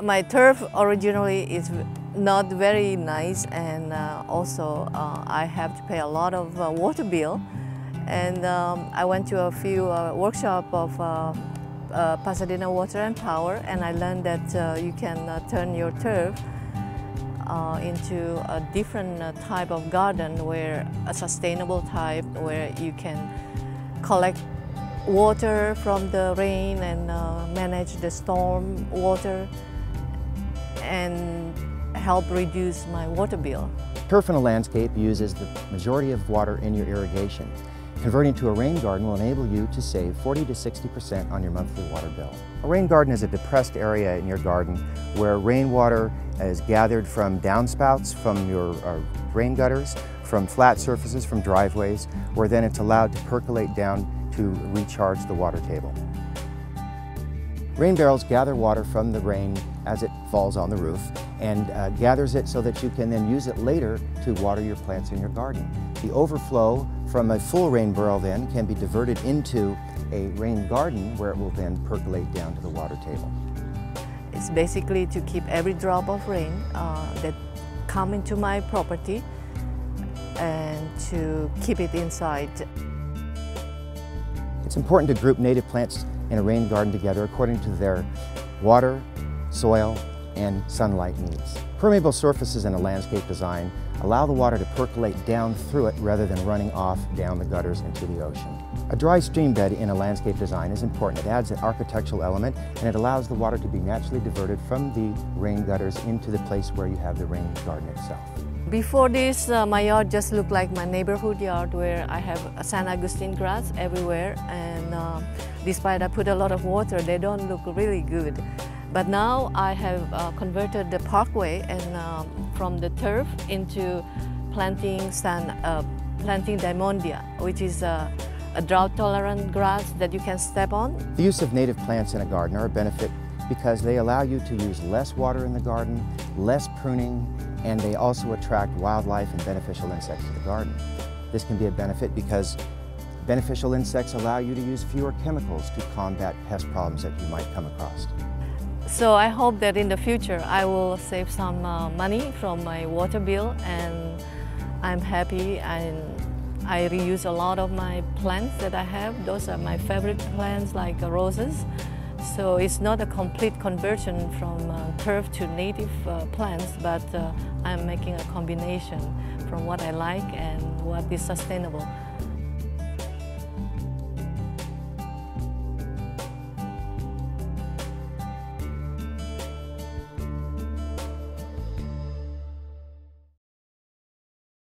My turf originally is not very nice, and also I have to pay a lot of water bill. And I went to a few workshops of Pasadena Water and Power, and I learned that you can turn your turf into a different type of garden, where a sustainable type, where you can collect water from the rain and manage the storm water and help reduce my water bill. Turf in a landscape uses the majority of water in your irrigation. Converting to a rain garden will enable you to save 40 to 60% on your monthly water bill. A rain garden is a depressed area in your garden where rainwater is gathered from downspouts from your rain gutters, from flat surfaces, from driveways, where then it's allowed to percolate down to recharge the water table. Rain barrels gather water from the rain as it falls on the roof and gathers it so that you can then use it later to water your plants in your garden. The overflow from a full rain barrel then can be diverted into a rain garden, where it will then percolate down to the water table. It's basically to keep every drop of rain that come into my property and to keep it inside. It's important to group native plants in a rain garden together according to their water, soil, and sunlight needs. Permeable surfaces in a landscape design allow the water to percolate down through it rather than running off down the gutters into the ocean. A dry stream bed in a landscape design is important. It adds an architectural element, and it allows the water to be naturally diverted from the rain gutters into the place where you have the rain garden itself. Before this, my yard just looked like my neighborhood yard, where I have a San Agustin grass everywhere, and despite I put a lot of water, they don't look really good. But now I have converted the parkway and from the turf into planting Diamondia, which is a drought-tolerant grass that you can step on. The use of native plants in a garden are a benefit because they allow you to use less water in the garden, less pruning, and they also attract wildlife and beneficial insects to the garden. This can be a benefit because beneficial insects allow you to use fewer chemicals to combat pest problems that you might come across. So I hope that in the future I will save some money from my water bill, and I'm happy, and I reuse a lot of my plants that I have. Those are my favorite plants, like roses. So it's not a complete conversion from turf to native plants, but I'm making a combination from what I like and what is sustainable.